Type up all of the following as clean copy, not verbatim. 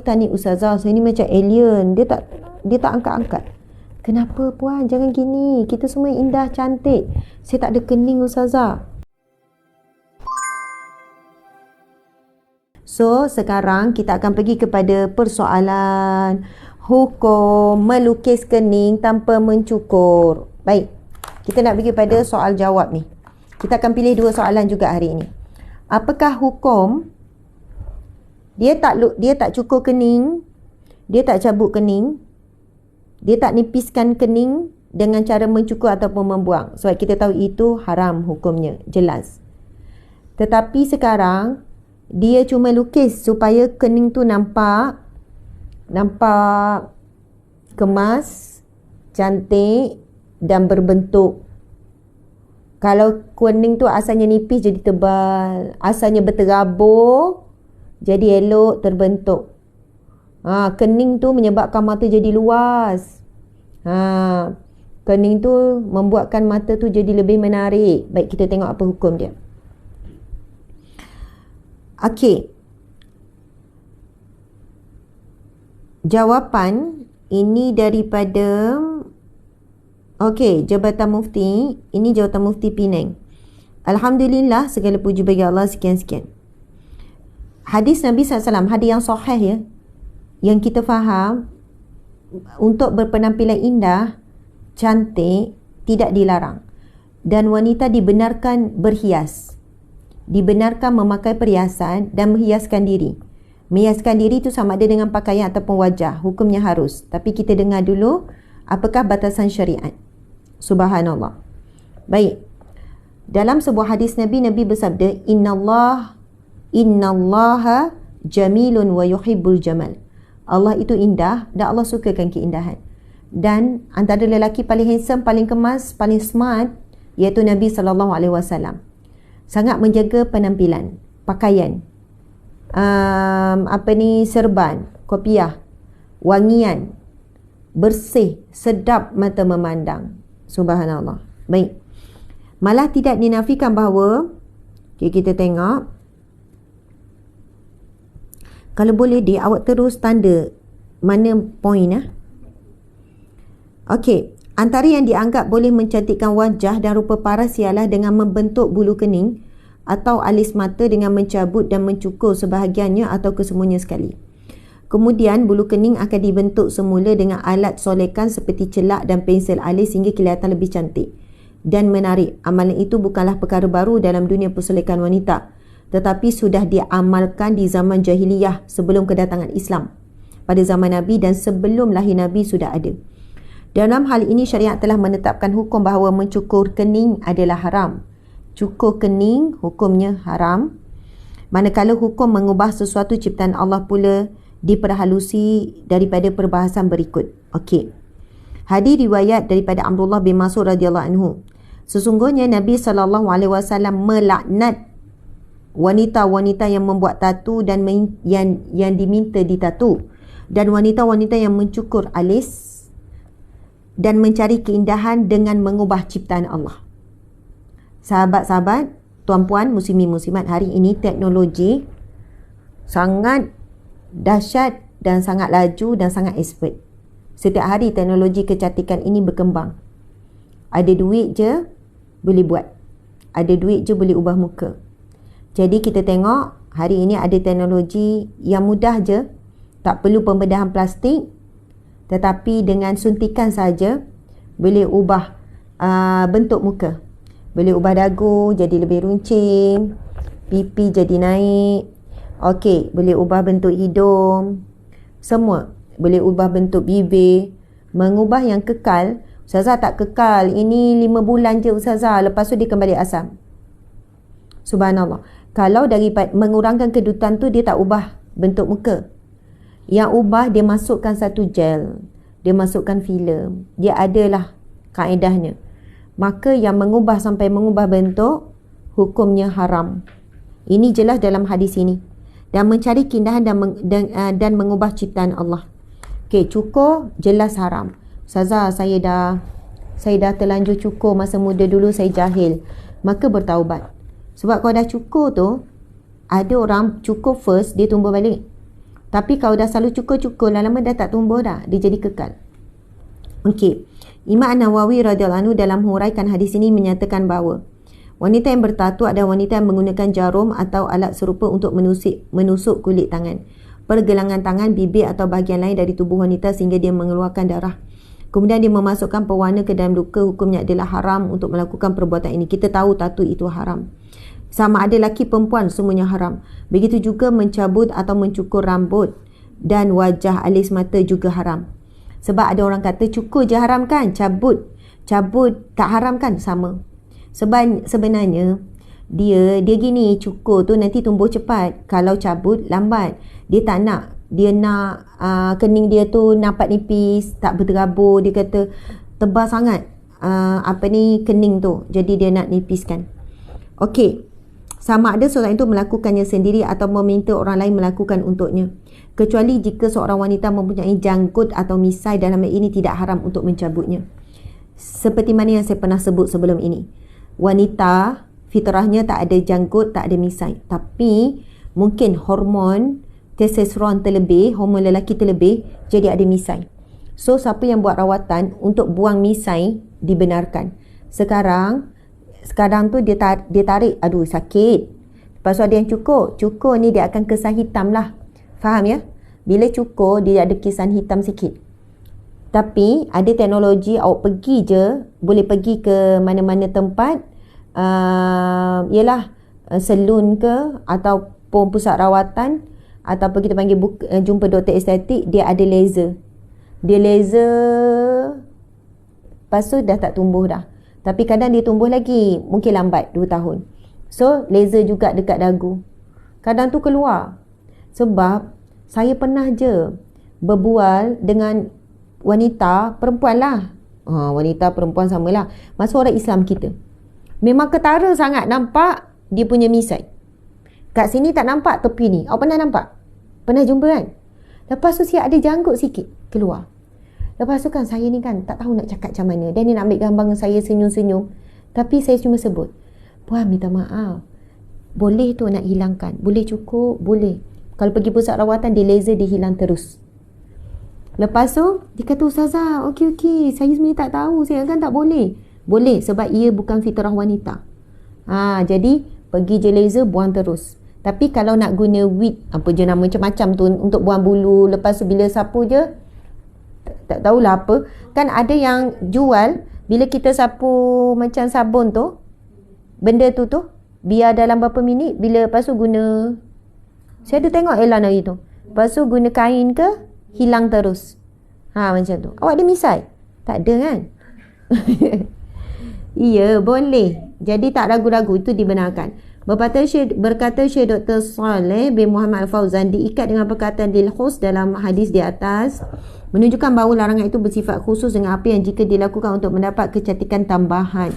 Tani ustazah, saya ni macam alien. Dia tak angkat-angkat. Kenapa puan? Jangan gini. Kita semua indah, cantik. Saya tak ada kening ustazah. So, sekarang kita akan pergi kepada persoalan hukum melukis kening tanpa mencukur. Baik, kita nak pergi pada soal jawab ni. Kita akan pilih dua soalan juga hari ini. Apakah hukum dia tak cukur kening, dia tak cabut kening, dia tak nipiskan kening dengan cara mencukur ataupun membuang. Sebab kita tahu itu haram hukumnya, jelas. Tetapi sekarang dia cuma lukis supaya kening tu nampak kemas, cantik dan berbentuk. Kalau kening tu asalnya nipis jadi tebal, asalnya berterabur jadi elok, terbentuk. Kening tu menyebabkan mata jadi luas. Kening tu membuatkan mata tu jadi lebih menarik. Baik, kita tengok apa hukum dia. Okey. Jawapan ini daripada Jabatan Mufti. Ini Jabatan Mufti Penang. Alhamdulillah, segala puji bagi Allah, sekian-sekian. Hadis Nabi SAW, hadis yang sahih ya, yang kita faham, untuk berpenampilan indah, cantik, tidak dilarang. Dan wanita dibenarkan berhias, dibenarkan memakai perhiasan dan menghiaskan diri. Menghiaskan diri itu sama ada dengan pakaian ataupun wajah. Hukumnya harus. Tapi kita dengar dulu apakah batasan syariat. Subhanallah. Baik. Dalam sebuah hadis Nabi bersabda, Innallaha jamilun wa yuhibbul jamal. Allah itu indah dan Allah sukakan keindahan. Dan antara lelaki paling handsome, paling kemas, paling smart iaitu Nabi SAW. Sangat menjaga penampilan, pakaian, serban, kopiah, wangian, bersih, sedap mata memandang. Subhanallah. Baik. Malah tidak dinafikan bahawa, kita tengok, kalau boleh awak terus tanda mana poin Okey, antara yang dianggap boleh mencantikkan wajah dan rupa paras ialah dengan membentuk bulu kening atau alis mata dengan mencabut dan mencukur sebahagiannya atau kesemuanya sekali. Kemudian bulu kening akan dibentuk semula dengan alat solekan seperti celak dan pensel alis hingga kelihatan lebih cantik dan menarik. Amalan itu bukanlah perkara baru dalam dunia persolekan wanita, tetapi sudah diamalkan di zaman jahiliyah sebelum kedatangan Islam. Pada zaman Nabi dan sebelum lahir Nabi sudah ada. Dalam hal ini syariat telah menetapkan hukum bahawa mencukur kening adalah haram. Cukur kening hukumnya haram. Manakala hukum mengubah sesuatu ciptaan Allah pula diperhalusi daripada perbahasan berikut. Okey. Hadis riwayat daripada Abdullah bin Mas'ud radhiyallahu anhu. Sesungguhnya Nabi SAW melaknat wanita-wanita yang membuat tatu dan yang diminta ditatu, dan wanita-wanita yang mencukur alis dan mencari keindahan dengan mengubah ciptaan Allah. Sahabat-sahabat, tuan-puan, muslimin-muslimat, hari ini teknologi sangat dahsyat dan sangat laju dan sangat expert. Setiap hari teknologi kecantikan ini berkembang. Ada duit je boleh buat. Ada duit je boleh ubah muka. Jadi kita tengok hari ini ada teknologi yang mudah je, tak perlu pembedahan plastik, tetapi dengan suntikan saja boleh ubah bentuk muka. Boleh ubah dagu jadi lebih runcing, pipi jadi naik. Okey, boleh ubah bentuk hidung. Semua boleh ubah bentuk bibir. Mengubah yang kekal, ustazah tak kekal. Ini 5 bulan je ustazah, lepas tu dia kembali asam. Subhanallah. Kalau daripada mengurangkan kedutan tu, dia tak ubah bentuk muka. Yang ubah, dia masukkan satu gel, dia masukkan filler. Dia adalah kaedahnya. Maka yang mengubah sampai mengubah bentuk, hukumnya haram. Ini jelas dalam hadis ini. Dan mencari keindahan dan mengubah ciptaan Allah. Okey, cukur jelas haram. Ustazah, saya dah terlanjur cukur masa muda dulu, saya jahil. Maka bertaubat. Sebab kalau dah cukur tu, ada orang cukur first, dia tumbuh balik. Tapi kalau dah selalu cukur-cukur, lama-lama dah tak tumbuh dah. Dia jadi kekal. Okey. Imam An-Nawawi radhiyallahu anhu dalam huraikan hadis ini menyatakan bahawa wanita yang bertatu adalah wanita yang menggunakan jarum atau alat serupa untuk menusuk kulit tangan, pergelangan tangan, bibir atau bahagian lain dari tubuh wanita sehingga dia mengeluarkan darah. Kemudian dia memasukkan pewarna ke dalam luka, hukumnya adalah haram untuk melakukan perbuatan ini. Kita tahu tatu itu haram. Sama ada lelaki perempuan, semuanya haram. Begitu juga mencabut atau mencukur rambut dan wajah, alis, mata juga haram. Sebab ada orang kata cukur je haram kan, cabut tak haram kan? Sama. Sebab sebenarnya dia gini, cukur tu nanti tumbuh cepat, kalau cabut lambat. Dia tak nak, dia nak kening dia tu nampak nipis, tak berterabur. Dia kata tebal sangat kening tu, jadi dia nak nipiskan. Okey, sama ada seorang itu melakukannya sendiri atau meminta orang lain melakukan untuknya, kecuali jika seorang wanita mempunyai janggut atau misai. Dalam hal ini tidak haram untuk mencabutnya. Seperti mana yang saya pernah sebut sebelum ini, wanita fitrahnya tak ada janggut, tak ada misai, tapi mungkin hormon testosteron terlebih, hormon lelaki terlebih, jadi ada misai. So siapa yang buat rawatan untuk buang misai dibenarkan. Sekarang tu dia tarik, aduh sakit. Lepas tu ada yang cukur ni dia akan kesan hitam lah. Faham ya? Bila cukur dia ada kesan hitam sikit. Tapi ada teknologi, awak pergi je, boleh pergi ke mana-mana tempat, salon ke ataupun pusat rawatan, ataupun kita panggil jumpa doktor estetik, dia ada laser. Dia laser, lepas tu dah tak tumbuh dah. Tapi kadang dia tumbuh lagi, mungkin lambat 2 tahun. So laser juga dekat dagu. Kadang tu keluar. Sebab saya pernah je berbual dengan wanita perempuan lah. Wanita perempuan samalah. Masa orang Islam kita, memang ketara sangat nampak dia punya misai. Kat sini tak nampak, tepi ni awak pernah nampak? Pernah jumpa kan? Lepas tu siap ada janggut sikit keluar. Lepas tu kan saya ni kan tak tahu nak cakap macam mana. Dan dia nak ambil gambar dengan saya senyum-senyum. Tapi saya cuma sebut, puan minta maaf, boleh tu nak hilangkan, boleh cukup, boleh. Kalau pergi pusat rawatan dia laser, dia hilang terus. Lepas tu dia kata, ustazah okey, saya sebenarnya tak tahu, saya kan tak boleh. Boleh sebab ia bukan fitrah wanita. Jadi pergi je laser, buang terus. Tapi kalau nak guna wig, apa je nama macam-macam tu untuk buang bulu, lepas tu bila sapu je, tak tahulah apa. Kan ada yang jual, bila kita sapu macam sabun tu, benda tu biar dalam berapa minit, bila lepas tu guna, saya ada tengok Elan hari tu, lepas tu guna kain ke, hilang terus. Macam tu. Awak ada misai? Tak ada kan? Ya, boleh. Jadi tak ragu-ragu, itu dibenarkan. Berkata Syekh Dr. Saleh bin Muhammad Al-Fauzan, diikat dengan perkataan dilkhus dalam hadis di atas, menunjukkan bahawa larangan itu bersifat khusus dengan apa yang jika dilakukan untuk mendapat kecantikan tambahan.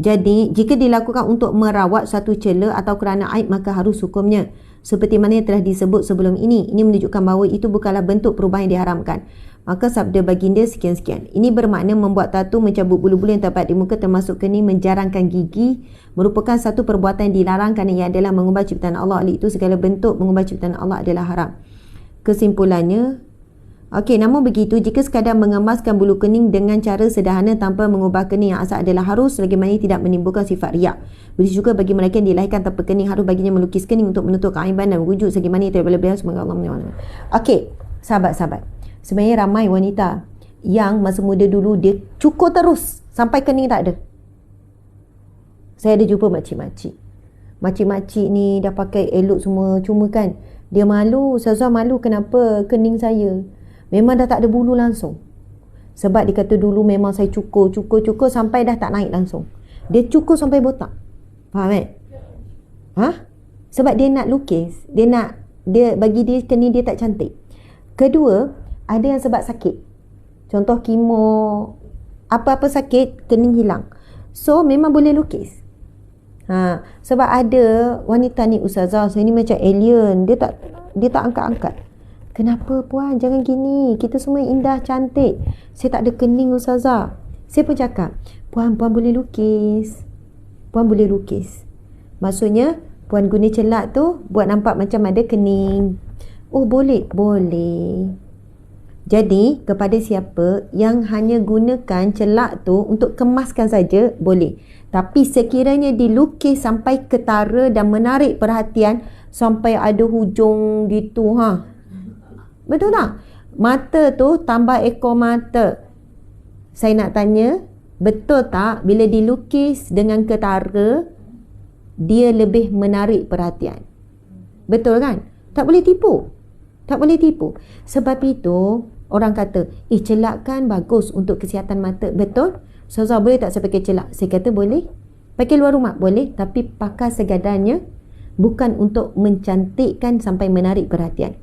Jadi jika dilakukan untuk merawat satu celah atau kerana aib, maka harus hukumnya seperti mana yang telah disebut sebelum ini. Ini menunjukkan bahawa itu bukanlah bentuk perubahan yang diharamkan. Maka sabda baginda sekian-sekian. Ini bermakna membuat tatu, mencabut bulu-bulu yang terdapat di muka termasuk kening, menjarangkan gigi merupakan satu perbuatan yang dilarang kerana ia adalah mengubah ciptaan Allah. Oleh itu segala bentuk mengubah ciptaan Allah adalah haram. Kesimpulannya, namun begitu, jika sekadar mengemaskan bulu kening dengan cara sederhana tanpa mengubah kening yang asal adalah harus, bagaimana tidak menimbulkan sifat riak. Begitu juga bagi mereka yang dilahirkan tanpa kening, harus baginya melukis kening untuk menutup keaiban dan wujud sebagaimana yang terlebih-lebih semoga Allah menyelamatkan. Sahabat-sahabat, sebenarnya ramai wanita yang masa muda dulu dia cukur terus sampai kening tak ada. Saya ada jumpa makcik-makcik. Makcik-makcik ni dah pakai elok semua, cuma kan dia malu. Ustazah malu, kenapa kening saya memang dah tak ada bulu langsung. Sebab dia kata dulu memang saya cukur sampai dah tak naik langsung. Dia cukur sampai botak. Faham kan? Sebab dia nak lukis, dia bagi dia kening dia tak cantik. Kedua, ada yang sebab sakit. Contoh kemo, apa-apa sakit, kening hilang. So memang boleh lukis. Sebab ada wanita ni, ustazah, saya ni macam alien, dia tak angkat-angkat. Kenapa puan, jangan gini, kita semua indah, cantik. Saya tak ada kening ustazah. Saya pun cakap, puan boleh lukis. Puan boleh lukis. Maksudnya puan guna celak tu buat nampak macam ada kening. Oh, boleh. Boleh. Jadi, kepada siapa yang hanya gunakan celak tu untuk kemaskan saja, boleh. Tapi sekiranya dilukis sampai ketara dan menarik perhatian sampai ada hujung gitu, betul tak? Mata tu tambah ekor mata. Saya nak tanya, betul tak bila dilukis dengan ketara, dia lebih menarik perhatian? Betul kan? Tak boleh tipu. Tak boleh tipu. Sebab itu, orang kata, celak kan bagus untuk kesihatan mata. Betul? Ustazah, boleh tak saya pakai celak? Saya kata boleh. Pakai luar rumah? Boleh. Tapi pakai segadarnya, bukan untuk mencantikkan sampai menarik perhatian.